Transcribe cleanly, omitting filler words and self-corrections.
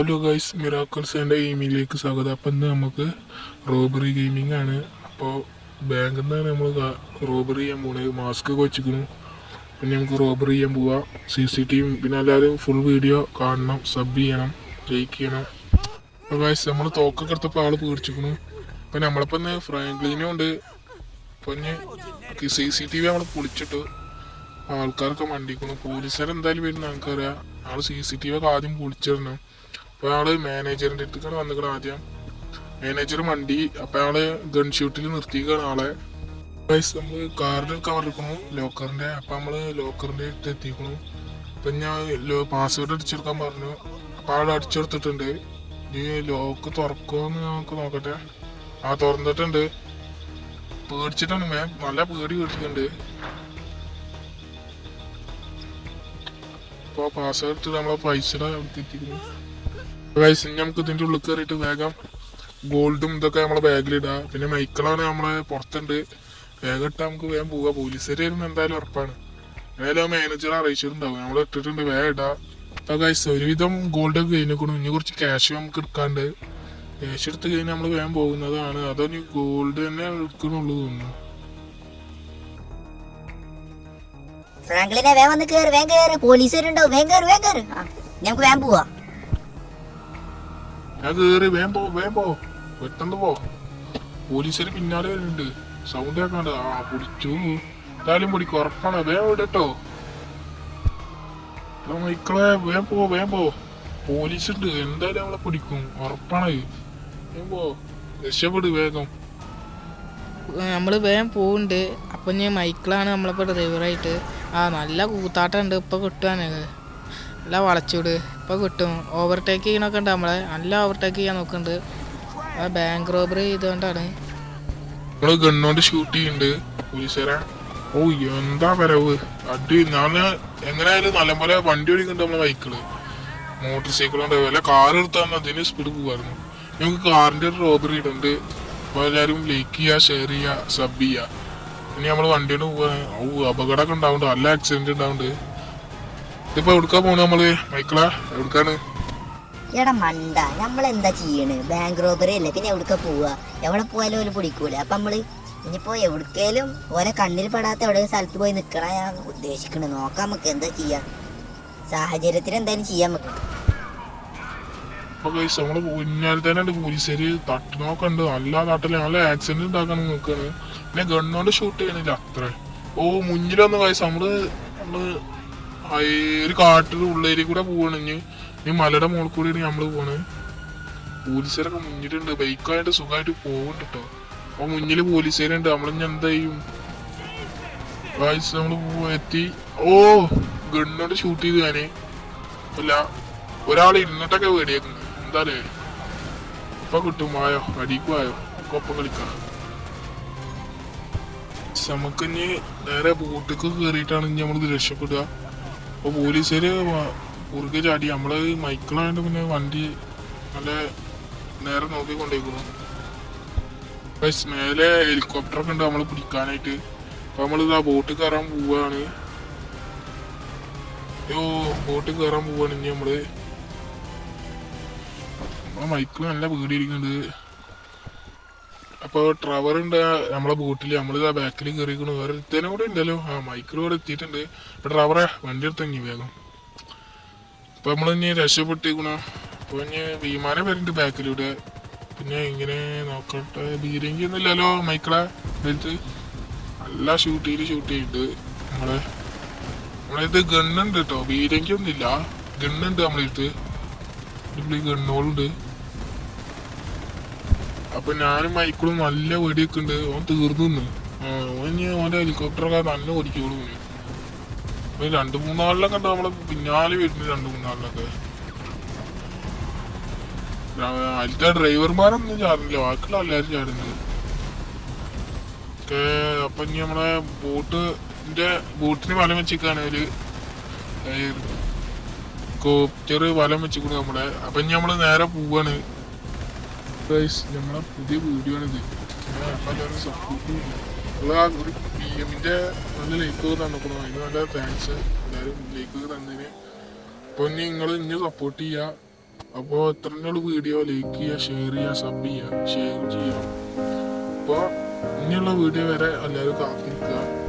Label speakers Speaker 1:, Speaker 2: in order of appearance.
Speaker 1: Hello guys, miracles എൻ്റെ ഗെയിമിങ്ങിലേക്ക് സ്വാഗതം. അപ്പം ഇന്ന് നമുക്ക് റോബറി ഗെയിമിംഗ് ആണ്. അപ്പോൾ ബാങ്കിൽ നിന്നാണ് നമ്മൾ റോബറി ചെയ്യാൻ പോകുന്നത്. മാസ്ക് ഒക്കെ വെച്ചിരിക്കുന്നു. പിന്നെ നമുക്ക് റോബറി ചെയ്യാൻ പോവാം. CCTV പിന്നെ എല്ലാവരും ഫുൾ വീഡിയോ കാണണം, സബ് ചെയ്യണം, ലൈക്ക് ചെയ്യണം. അപ്പോൾ ഗൈസ്, നമ്മൾ തോക്കൊക്കെ എടുത്തപ്പോൾ ആൾ പേടിച്ചിരിക്കുന്നു. അപ്പം നമ്മളിപ്പോൾ ഇന്ന് ഫ്രാങ്ക്ലിനും ഉണ്ട്. അപ്പോൾ ഇനി CCTV നമ്മൾ പൊളിച്ചിട്ടു. ആൾക്കാരൊക്കെ മണ്ടിക്കുന്നു. പോലീസുകാരെന്തായാലും വരുന്ന നമുക്കറിയാം. ആൾ CCTV ഒക്കെ ആദ്യം പൊളിച്ചിടണം. അപ്പോൾ ആള് മാനേജറിൻ്റെ അടുത്തേക്കാണ് വന്നിക്കണം. ആദ്യം മാനേജർ മണ്ടി. അപ്പോൾ ആള് ഗൺ ഷൂട്ടിൽ നിർത്തിക്കാണ് ആളെ. ഗൈസ്, നമ്മൾ കാറിൻ്റെ കവർ എടുക്കണു ലോക്കറിൻ്റെ. അപ്പം നമ്മൾ ലോക്കറിൻ്റെ അടുത്ത് എത്തിക്കണു. അപ്പം ഞാൻ പാസ്വേഡ് അടിച്ചെടുക്കാൻ പറഞ്ഞു. അപ്പോൾ ആൾ അടിച്ചെടുത്തിട്ടുണ്ട്. ഈ ലോക്ക് തുറക്കുമെന്ന് നമുക്ക് നോക്കട്ടെ. തുറന്നിട്ടുണ്ട്. പേടിച്ചിട്ടാണ് നല്ല പേടി പേടിച്ചിട്ടുണ്ട്. അപ്പോൾ പാസ്വേഡ് എടുത്തിട്ട് നമ്മളെ പൈസയുടെ അടുത്ത് എത്തിക്കുന്നു. ഗൈസ്, നമുക്ക് ഇതിൻ്റെ ഉള്ളിൽ കയറിയിട്ട് വേഗം ഗോൾഡും ഇതൊക്കെ നമ്മളെ ബാഗിലിടുക. പിന്നെ മൈക്കിളാണ് നമ്മളെ പുറത്തുണ്ട്. വേഗം ഇട്ടാൽ നമുക്ക് വേഗം പോവുക. പോലീസുകാർ വരുന്ന എന്തായാലും ഉറപ്പാണ്. ഏതായാലും മാനേജർ അറിയിച്ചിട്ടുണ്ടാവും. നമ്മൾ ഇട്ടിട്ടുണ്ട്, വേഗം ഇടാം. അപ്പോൾ ഗൈസ്, ഒരുവിധം ഗോൾഡൊക്കെ കഴിഞ്ഞിരിക്കണം. ഇനി കുറച്ച് ക്യാഷ് നമുക്ക് എടുക്കാണ്ട്. ക്യാഷ് എടുത്ത് കഴിഞ്ഞാൽ നമ്മൾ വേഗം പോകുന്നതാണ്. അതോ ഇനി ഗോൾഡ് തന്നെ എടുക്കണുള്ളൂ തോന്നുന്നു.
Speaker 2: ഫ്രാങ്ക്ലിനെ വേഗം വന്ന് കേറ്, വേഗം കേറ്. പോലീസുകാരുണ്ടാവും. വേഗം കേറ്, വേഗം കേറ്. ഞങ്ങൾക്ക് വേഗം പോവാ.
Speaker 1: ഞാൻ കേറി വേഗം പോ പെട്ടെന്ന് പോ. പോലീസുകാർ പിന്നാലെ വരുന്നുണ്ട്. സൗണ്ട് കേൾക്കാണ്ട്. പൊടിച്ചു. എന്തായാലും പൊടിക്കും, ഉറപ്പാണ്. വേഗം വിടട്ടോ മൈക്കളെ. വേഗം പോ. പോലീസ് ഉണ്ട്, എന്തായാലും നമ്മളെ പിടിക്കും, ഉറപ്പാണ്. വേഗം പോ, രക്ഷപ്പെട് വേഗം.
Speaker 3: നമ്മൾ വേഗം പോകുന്നുണ്ട്. അപ്പം ഞാൻ മൈക്കിളാണ് നമ്മളിപ്പോൾ ഡ്രൈവറായിട്ട്. നല്ല കൂത്താട്ടുണ്ട്. ഇപ്പോൾ കിട്ടുവാണ്. നല്ല വളച്ചുവിട്. ഇപ്പോൾ കിട്ടും. ഓവർടേക്ക് ചെയ്യണമൊക്കെ ഉണ്ട്. നമ്മളെ നല്ല ഓവർടേക്ക് ചെയ്യാൻ നോക്കുന്നുണ്ട്. ബാങ്ക് റോബറി ചെയ്തുകൊണ്ടാണ്.
Speaker 1: നമ്മള് ഗണ്ണോണ്ട് ഷൂട്ട് ചെയ്യുന്നുണ്ട് പോലീസുകാരെ. ഓ, എന്താ വരവ് അടി. ഞാൻ എങ്ങനെയായാലും നല്ലപോലെ വണ്ടി ഓടിക്കുന്നുണ്ട് നമ്മളെ ബൈക്കിള്. മോട്ടോർ സൈക്കിളുണ്ട്. വല്ല കാർ എടുത്താൽ അതിന് സ്പീഡ് പോകുമായിരുന്നു. നമുക്ക് കാറിന്റെ ഒരു റോബറി ഇടുന്നുണ്ട്. അപ്പോൾ എല്ലാവരും ലൈക്ക് ചെയ്യുക, ഷെയർ ചെയ്യുക, സബ് ചെയ്യുക. ഇനി നമ്മൾ വണ്ടിയോട് പോവാണ്. അപകടമൊക്കെ ഉണ്ടാവുന്നുണ്ട്, നല്ല ആക്സിഡന്റ് ഉണ്ടാവുന്നുണ്ട്. ഇതിപ്പോ എവിടുക്കാ പോണു നമ്മള് മൈക്കിളാ? എവിടുക്കാണ്?
Speaker 2: എടാ മണ്ട, നമ്മളെന്താ ചെയ്യണ്? ബാങ്ക് റോബറി അല്ലേ, പിന്നെ എവിടുക്ക പോവാ? എവിടെ പോയാലും ഓല് പിടിക്കൂല. അപ്പം നമ്മള് ഇനിയിപ്പോ എവിടേലും ഓരോ കണ്ണിൽ പെടാത്ത എവിടെയും സ്ഥലത്ത് പോയി നിക്കണ ഞാൻ ഉദ്ദേശിക്കണേ. നോക്കാം, നമുക്ക് എന്താ ചെയ്യാ. സാഹചര്യത്തിന് എന്തായാലും ചെയ്യാൻ പറ്റും.
Speaker 1: അപ്പൊ നമ്മള് പിന്നാലെ തന്നെ പോലീസുകാര് നോക്കണ്ട്. നല്ല തട്ടല്, നല്ല ആക്സിഡന്റ് ഉണ്ടാക്കാൻ നോക്കാണ്. പിന്നെ ഗണ്ണോണ്ട് ഷൂട്ട് ചെയ്യണില്ല അത്ര. മുന്നിലൊന്ന് നമ്മള് ഒരു കാട്ടിൽ ഉള്ളേരി കൂടെ പോവാണ്. ഇനി മലയുടെ മുകളിൽ കൂടിയാണ് നമ്മള് പോണ്. പോലീസുകാരൊക്കെ മുന്നിലുണ്ട്. ബൈക്കായിട്ട് സുഖമായിട്ട് പോകുന്നുണ്ട് കേട്ടോ. അപ്പൊ മുന്നില് പോലീസുകാരുണ്ട്. നമ്മളിഞ്ഞ എന്താ ചെയ്യും? നമ്മള് എത്തി. ഗണ്ണോണ്ട് ഷൂട്ട് ചെയ്ത് ഞാന് അല്ല, ഒരാൾ ഇരുന്നിട്ടൊക്കെ വേടിയേക്കുന്നു. എന്താലേ ഇപ്പൊ കിട്ടും. ആയോ, അടിക്കുവായോ, ഒപ്പം കളിക്കാം. നമുക്കിഞ്ഞ് നേരെ ബോട്ടിക്ക് കയറിയിട്ടാണ് ഇനി നമ്മളിത് രക്ഷപ്പെടുക. അപ്പൊ പോലീസുകാര് കുറുകെ ചാടി. നമ്മള് മൈക്കിളായിട്ട് പിന്നെ വണ്ടി നല്ല നേരെ നോക്കി കൊണ്ടേക്കുന്നു. മേലെ ഹെലികോപ്റ്ററൊക്കെ ഉണ്ട് നമ്മള് പിടിക്കാനായിട്ട്. അപ്പൊ നമ്മളിത് ബോട്ട് കയറാൻ പോവാണ്. ബോട്ട് കയറാൻ പോവാണ് ഇനി നമ്മള്. മൈക്കിള് നല്ല പേടിയിരിക്കുന്നുണ്ട്. അപ്പൊ ട്രവർ ഉണ്ട് നമ്മളെ ബോട്ടില്. നമ്മളിതാ ബാക്കിൽ കയറിക്കണു. വേറെ ഒരുത്തനെ കൂടെ ഉണ്ടല്ലോ. മൈക്കിൾ കൂടെ എത്തിയിട്ടുണ്ട്. അപ്പൊ ട്രവറെ വണ്ടി എടുത്തെങ്ങി വേഗം. അപ്പൊ നമ്മളിനി രക്ഷപ്പെട്ടിരിക്കണു. അപ്പൊ ഇനി വിമാനം വരുന്നുണ്ട് ബാക്കിലൂടെ. പിന്നെ ഇങ്ങനെ നോക്കട്ടെ, ബീരങ്കി ഒന്നും ഇല്ലല്ലോ മൈക്കിളെ എടുത്ത്. നല്ല ഷൂട്ട് ചെയ്തിട്ട് നമ്മളെടുത്ത് ഗണ്ണുണ്ട് കേട്ടോ. ബീരങ്കി ഒന്നും ഇല്ല, ഗണ്ണുണ്ട് നമ്മളെടുത്ത്. ഗണ്ണോളുണ്ട്. അപ്പൊ ഞാനും മൈക്കിളും നല്ല വെടിയൊക്കെ ഉണ്ട്. ഓൻ തീർന്നു. ഓന്റെ ഹെലികോപ്റ്ററൊക്കെ നല്ല ഓടിക്കോളൂ. 2-3 ആളിലൊക്കെ ഉണ്ട് നമ്മളെ പിന്നാലെ വരുന്നു. 2-3 ആളിലൊക്കെ. അതിലത്തെ ഡ്രൈവർമാരൊന്നും ചാടുന്നില്ല, ബാക്കിയുള്ള എല്ലാവരും ചാടുന്നത്. അപ്പൊ ഇനി നമ്മളെ ബോട്ടിന് വലം വെച്ചിരിക്കാണ്. ഒരു ഹെലികോപ്റ്റർ വലം വെച്ചിരിക്കുന്നു നമ്മളെ. അപ്പൊ ഇനി നമ്മള് നേരെ പോവാണ്. നമ്മളെ പുതിയ വീഡിയോ ആണിത്. എല്ലാവരും സപ്പോർട്ട് ചെയ്യും. ഒരു PM-ന്റെ നല്ല ലൈക്ക് തന്നിക്കണം. അതിന് നല്ല താങ്ക്സ് എല്ലാവരും ലൈക്ക് തന്നതിന്. അപ്പൊ ഇനി നിങ്ങൾ സപ്പോർട്ട് ചെയ്യുക. അപ്പോൾ ഇത്രയുള്ള വീഡിയോ ലൈക്ക് ചെയ്യുക, ഷെയർ ചെയ്യുക, സബ് ചെയ്യുക, ഷെയർ ചെയ്യുക. അപ്പോൾ ഇനിയുള്ള വീഡിയോ വരെ എല്ലാവരും കാത്തിരിക്കുക.